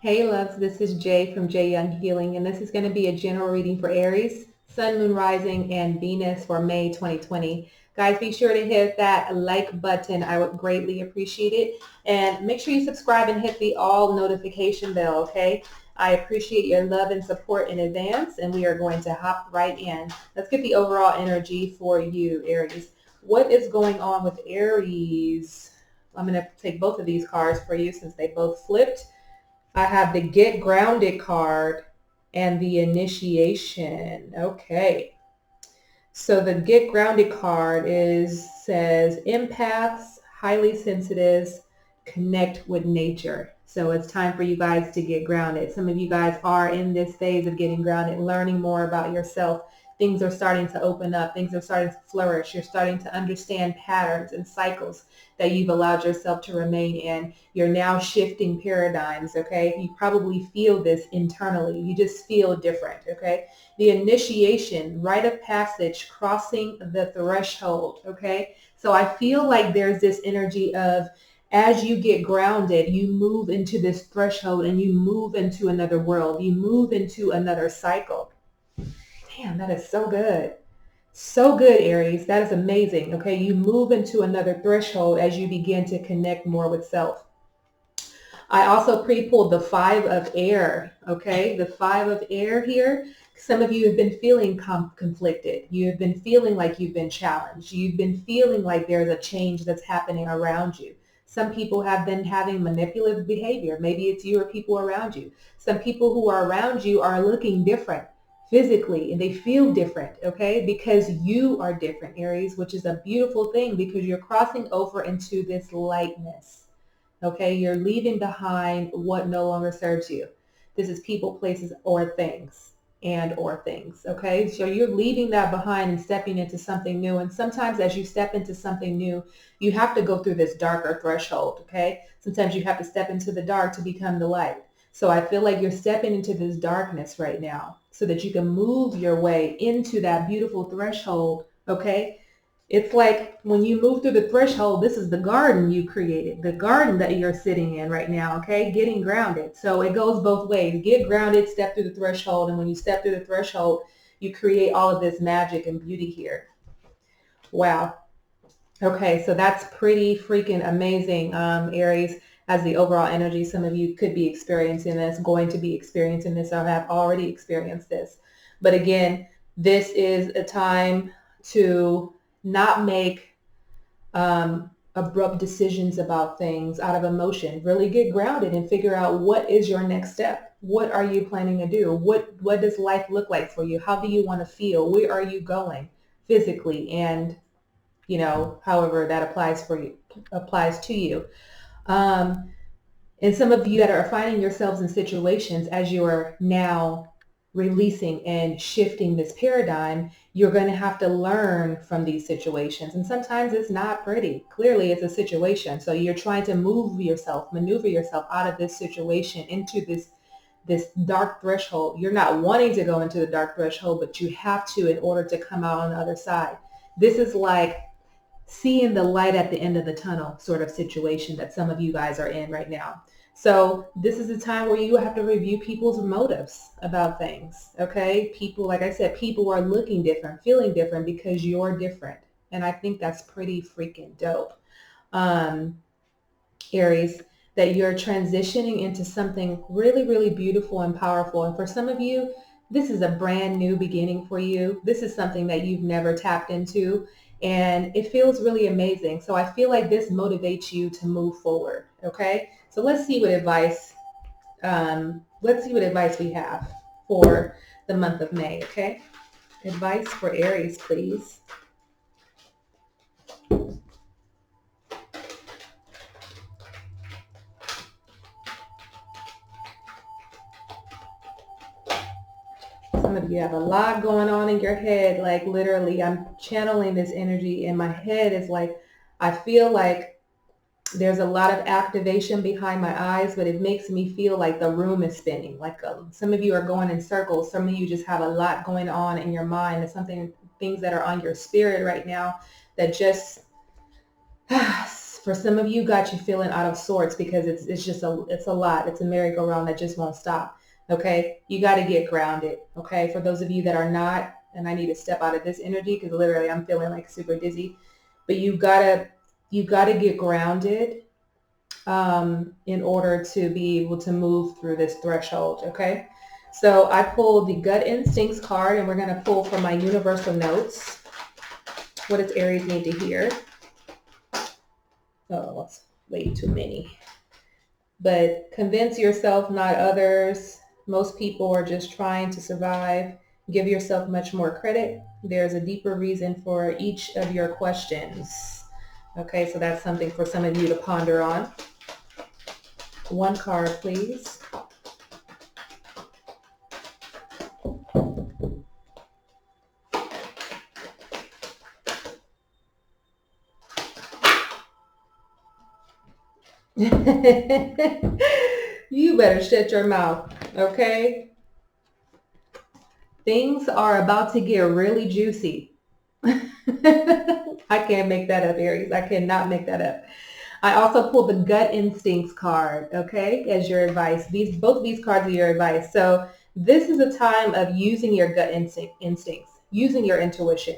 Hey loves, this is Jay from JYoungHealing, and this is going to be a general reading for Aries, Sun, Moon, Rising, and Venus for May 2020. Guys, be sure to hit that like button. I would greatly appreciate it. And make sure you subscribe and hit the all notification bell, okay? I appreciate your love and support in advance, and we are going to hop right in. Let's get the overall energy for you, Aries. What is going on with Aries? I'm going to take both of these cards for you since they both flipped. I have the Get Grounded card and the Initiation. Okay. So the Get Grounded card says empaths, highly sensitives, connect with nature. So it's time for you guys to get grounded. Some of you guys are in this phase of getting grounded, learning more about yourself. Things are starting to open up. Things are starting to flourish. You're starting to understand patterns and cycles that you've allowed yourself to remain in. You're now shifting paradigms, okay? You probably feel this internally. You just feel different, okay? The initiation, rite of passage, crossing the threshold, okay? So I feel like there's this energy of as you get grounded, you move into this threshold and you move into another world. You move into another cycle. Damn, that is so good. So good, Aries. That is amazing. Okay, you move into another threshold as you begin to connect more with self. I also pre-pulled the 5 of air. Okay, the 5 of air here. Some of you have been feeling conflicted. You have been feeling like you've been challenged. You've been feeling like there's a change that's happening around you. Some people have been having manipulative behavior. Maybe it's you or people around you. Some people who are around you are looking different physically and they feel different, okay? Because you are different, Aries, which is a beautiful thing because you're crossing over into this lightness. Okay, you're leaving behind what no longer serves you. This is people, places, or things, okay? So you're leaving that behind and stepping into something new. And sometimes as you step into something new, you have to go through this darker threshold, okay? Sometimes you have to step into the dark to become the light. So I feel like you're stepping into this darkness right now so that you can move your way into that beautiful threshold, okay? It's like when you move through the threshold, this is the garden you created, the garden that you're sitting in right now, okay? Getting grounded. So it goes both ways. Get grounded, step through the threshold, and when you step through the threshold, you create all of this magic and beauty here. Wow. Okay, so that's pretty freaking amazing, Aries, as the overall energy. Some of you could be experiencing this, going to be experiencing this, or have already experienced this. But again, this is a time to not make abrupt decisions about things out of emotion. Really get grounded and figure out what is your next step. What are you planning to do? What does life look like for you? How do you want to feel? Where are you going physically? And however that applies to you. And some of you that are finding yourselves in situations as you are now releasing and shifting this paradigm, you're going to have to learn from these situations. And sometimes it's not pretty. Clearly it's a situation. So you're trying to maneuver yourself out of this situation into this dark threshold. You're not wanting to go into the dark threshold, but you have to in order to come out on the other side. This is like seeing the light at the end of the tunnel sort of situation that some of you guys are in right now. So this is a time where you have to review people's motives about things, okay? People, like I said, people are looking different, feeling different because you're different. And I think that's pretty freaking dope. Aries, that you're transitioning into something really, really beautiful and powerful. And for some of you, this is a brand new beginning for you. This is something that you've never tapped into. And it feels really amazing. So I feel like this motivates you to move forward. Okay. So let's see what advice we have for the month of May. Okay. Advice for Aries, please. Some of you have a lot going on in your head. Like literally, I'm channeling this energy and my head is like, I feel like there's a lot of activation behind my eyes, but it makes me feel like the room is spinning. Like some of you are going in circles. Some of you just have a lot going on in your mind. There's things that are on your spirit right now that just for some of you, got you feeling out of sorts because it's just it's a lot. It's a merry-go-round that just won't stop. Okay, you got to get grounded. Okay, for those of you that are not, and I need to step out of this energy because literally I'm feeling like super dizzy, but you gotta get grounded in order to be able to move through this threshold. Okay, so I pulled the gut instincts card, and we're going to pull from my universal notes. What does Aries need to hear? Oh, that's way too many. But convince yourself, not others. Most people are just trying to survive. Give yourself much more credit. There's a deeper reason for each of your questions. Okay, so that's something for some of you to ponder on. One card, please. You better shut your mouth, okay? Things are about to get really juicy. I can't make that up, Aries. I cannot make that up. I also pulled the gut instincts card, okay, as your advice. Both of these cards are your advice. So this is a time of using your gut instincts, using your intuition,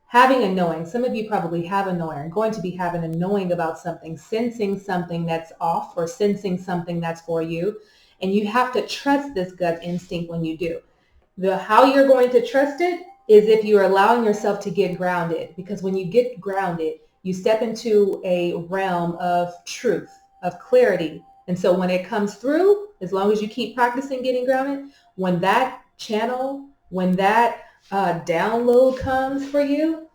having a knowing. Some of you probably have a knowing, or going to be having a knowing about something, sensing something that's off or sensing something that's for you. And you have to trust this gut instinct when you do. How you're going to trust it is if you're allowing yourself to get grounded, because when you get grounded, you step into a realm of truth, of clarity. And so when it comes through, as long as you keep practicing getting grounded, when that channel, when that download comes for you,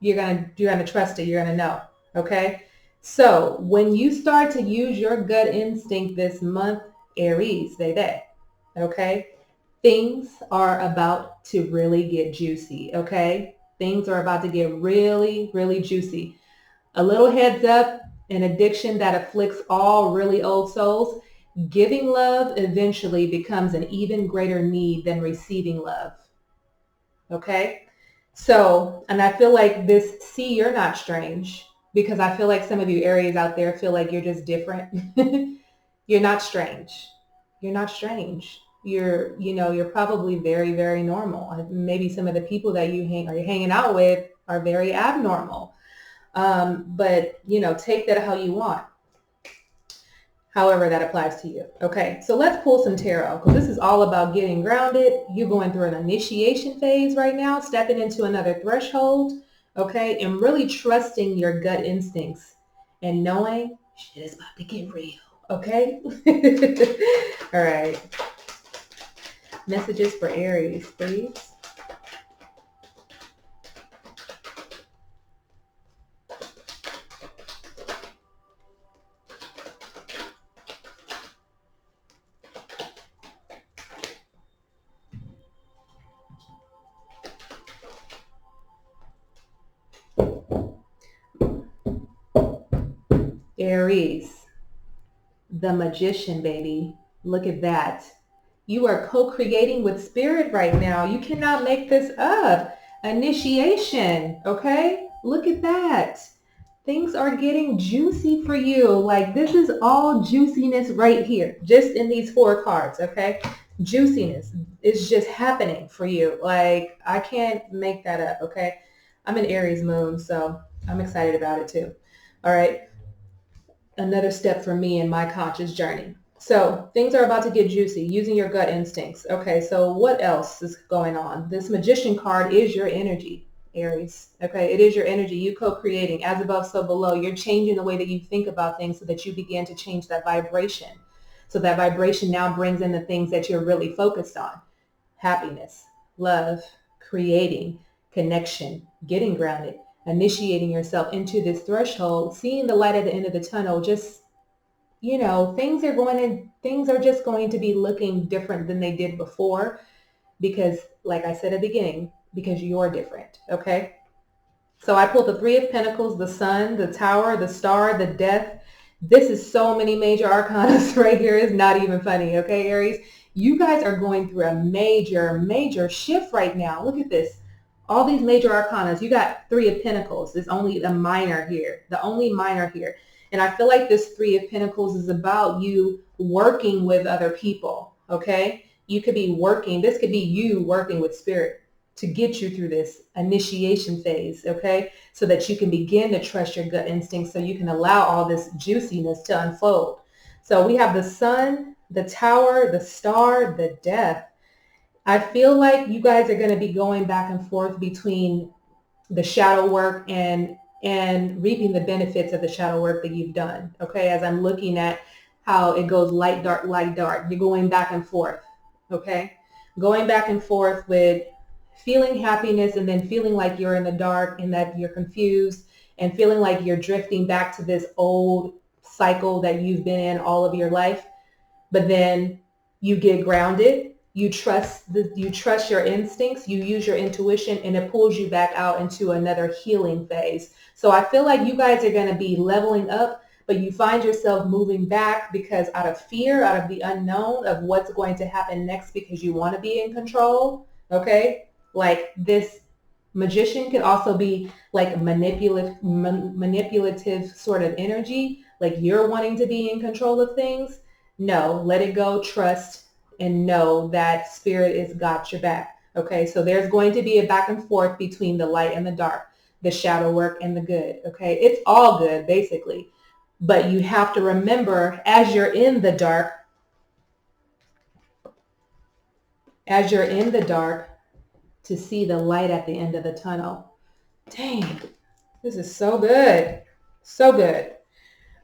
you're gonna trust it. You're gonna know. Okay. So when you start to use your gut instinct this month, Aries, they, okay, things are about to really get juicy. Okay. Things are about to get really, really juicy. A little heads up, an addiction that afflicts all really old souls. Giving love eventually becomes an even greater need than receiving love. Okay? So, and I feel like this, see, you're not strange, because I feel like some of you Aries out there feel like you're just different. You're not strange. You're not strange. You're probably very, very normal. Maybe some of the people that you're hanging out with are very abnormal. But take that how you want. However that applies to you. Okay, so let's pull some tarot, because this is all about getting grounded. You're going through an initiation phase right now, stepping into another threshold, okay, and really trusting your gut instincts and knowing shit is about to get real, okay? All right. Messages for Aries, please. Aries, the magician, baby. Look at that. You are co-creating with spirit right now. You cannot make this up. Initiation, okay? Look at that. Things are getting juicy for you. Like, this is all juiciness right here, just in these 4 cards, okay? Juiciness is just happening for you. Like, I can't make that up, okay? I'm an Aries moon, so I'm excited about it too. All right. Another step for me in my conscious journey. So things are about to get juicy, using your gut instincts. Okay, so what else is going on? This magician card is your energy, Aries. Okay, it is your energy. You co-creating, as above, so below. You're changing the way that you think about things so that you begin to change that vibration. So that vibration now brings in the things that you're really focused on. Happiness, love, creating, connection, getting grounded, initiating yourself into this threshold, seeing the light at the end of the tunnel. Just, things are just going to be looking different than they did before, because like I said at the beginning, because you're different. Okay. So I pulled the 3 of Pentacles, the Sun, the Tower, the Star, the Death. This is so many major arcana right here. It's not even funny. Okay, Aries, you guys are going through a major, major shift right now. Look at this. All these major arcanas. You got 3 of Pentacles. There's only the minor here. The only minor here. And I feel like this Three of Pentacles is about you working with other people, okay? You could be working, this could be you working with spirit to get you through this initiation phase, okay? So that you can begin to trust your gut instincts, so you can allow all this juiciness to unfold. So we have the Sun, the Tower, the Star, the Death. I feel like you guys are going to be going back and forth between the shadow work and reaping the benefits of the shadow work that you've done. Okay, as I'm looking at how it goes light, dark, light, dark, you're going back and forth. Okay, going back and forth with feeling happiness and then feeling like you're in the dark and that you're confused and feeling like you're drifting back to this old cycle that you've been in all of your life. But then you get grounded, you trust your instincts, you use your intuition, and it pulls you back out into another healing phase. So I feel like you guys are going to be leveling up, but you find yourself moving back because out of fear, out of the unknown of what's going to happen next, because you want to be in control. Okay, like this Magician could also be like manipulative sort of energy, like you're wanting to be in control of things. No, let it go, trust, and know that spirit has got your back. Okay, so there's going to be a back and forth between the light and the dark, the shadow work and the good. Okay, it's all good basically, but you have to remember as you're in the dark, to see the light at the end of the tunnel. Dang, this is so good. So good.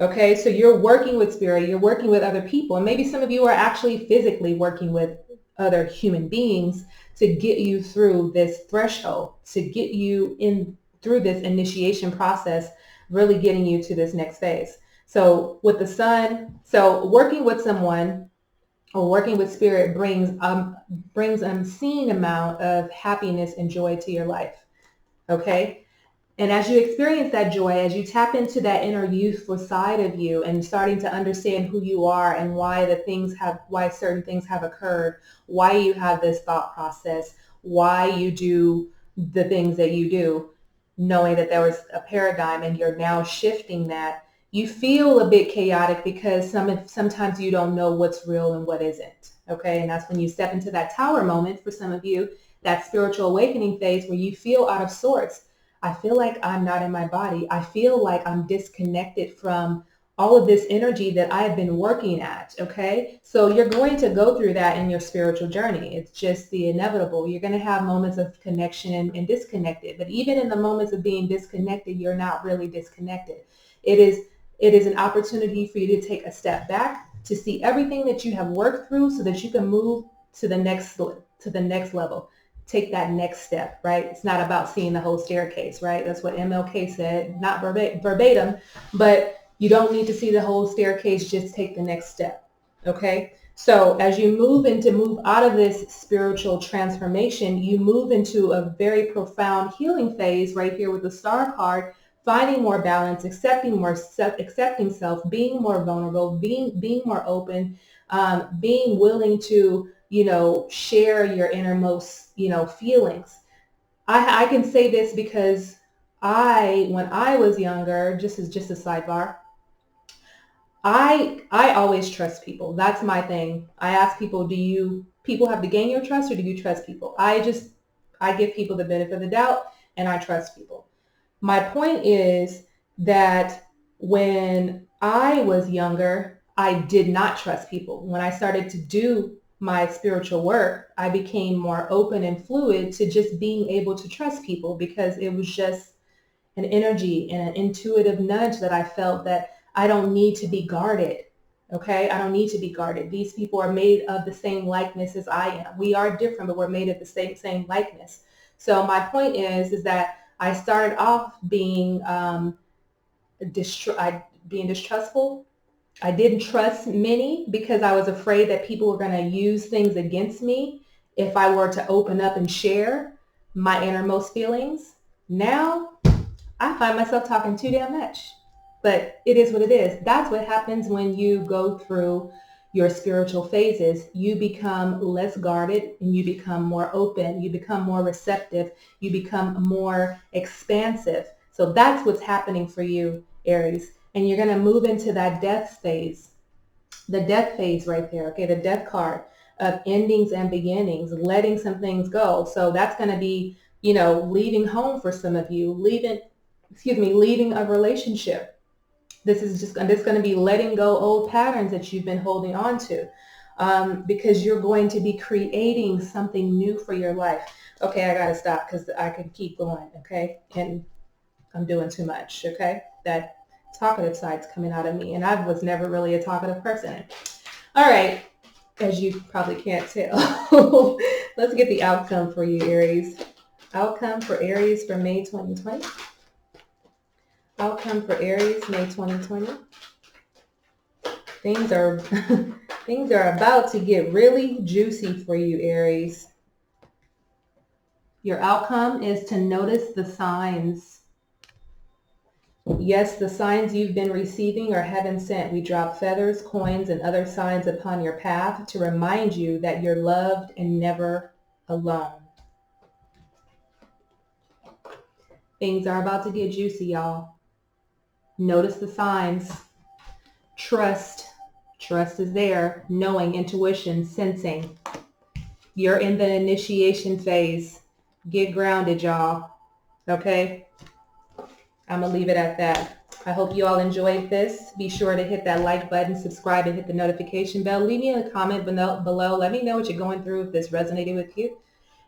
Okay, so you're working with spirit, you're working with other people, and maybe some of you are actually physically working with other human beings to get you through this threshold, to get you in through this initiation process, really getting you to this next phase. So with the Sun, so working with someone or working with spirit brings an unseen amount of happiness and joy to your life. Okay, and as you experience that joy, as you tap into that inner youthful side of you and starting to understand who you are and why certain things have occurred, why you have this thought process, why you do the things that you do, knowing that there was a paradigm and you're now shifting that, you feel a bit chaotic because sometimes you don't know what's real and what isn't. Okay, and that's when you step into that tower moment for some of you, that spiritual awakening phase where you feel out of sorts. I feel like I'm not in my body. I feel like I'm disconnected from all of this energy that I've been working at, okay? So you're going to go through that in your spiritual journey. It's just the inevitable. You're going to have moments of connection and disconnected. But even in the moments of being disconnected, you're not really disconnected. It is an opportunity for you to take a step back, to see everything that you have worked through so that you can move to the next level. Take that next step, right? It's not about seeing the whole staircase, right? That's what MLK said, not verbatim, but you don't need to see the whole staircase, just take the next step, okay? So as you move out of this spiritual transformation, you move into a very profound healing phase right here with the Star card, finding more balance, accepting self, being more vulnerable, being more open, being willing to share your innermost, feelings. I can say this because when I was younger, just a sidebar, I always trust people. That's my thing. I ask people, do people have to gain your trust or do you trust people? I give people the benefit of the doubt and I trust people. My point is that when I was younger, I did not trust people. When I started to do my spiritual work, I became more open and fluid to just being able to trust people because it was just an energy and an intuitive nudge that I felt that I don't need to be guarded. Okay, I don't need to be guarded. These people are made of the same likeness as I am. We are different, but we're made of the same likeness. So my point is that I started off being distrustful. I didn't trust many because I was afraid that people were going to use things against me if I were to open up and share my innermost feelings. Now, I find myself talking too damn much, but it is what it is. That's what happens when you go through your spiritual phases. You become less guarded and you become more open. You become more receptive. You become more expansive. So that's what's happening for you, Aries. and you're going to move into that death phase. The death phase right there, okay, the death card of endings and beginnings, letting some things go. So that's going to be, you know, leaving home for some of you, leaving a relationship. This is going to be letting go old patterns that you've been holding on to, because you're going to be creating something new for your life. Okay, I got to stop because I can keep going, okay? And I'm doing too much, okay? That talkative side's coming out of me, and I was never really a talkative person. All right, as you probably can't tell. Let's get the outcome for you, Aries. Outcome for Aries for May 2020. Outcome for Aries, May 2020. Things are things are about to get really juicy for you, Aries. Your outcome is to notice the signs. Yes, the signs you've been receiving are heaven sent. We drop feathers, coins, and other signs upon your path to remind you that you're loved and never alone. Things are about to get juicy, y'all. Notice the signs. Trust. Trust is there. Knowing, intuition, sensing. You're in the initiation phase. Get grounded, y'all. Okay? I'm going to leave it at that. I hope you all enjoyed this. Be sure to hit that like button, subscribe, and hit the notification bell. Leave me a comment below. Let me know what you're going through, if this resonated with you.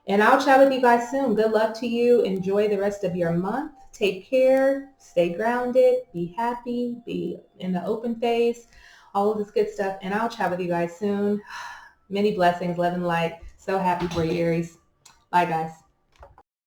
And I'll chat with you guys soon. Good luck to you. Enjoy the rest of your month. Take care. Stay grounded. Be happy. Be in the open phase. All of this good stuff. And I'll chat with you guys soon. Many blessings, love and light. So happy for you, Aries. Bye, guys.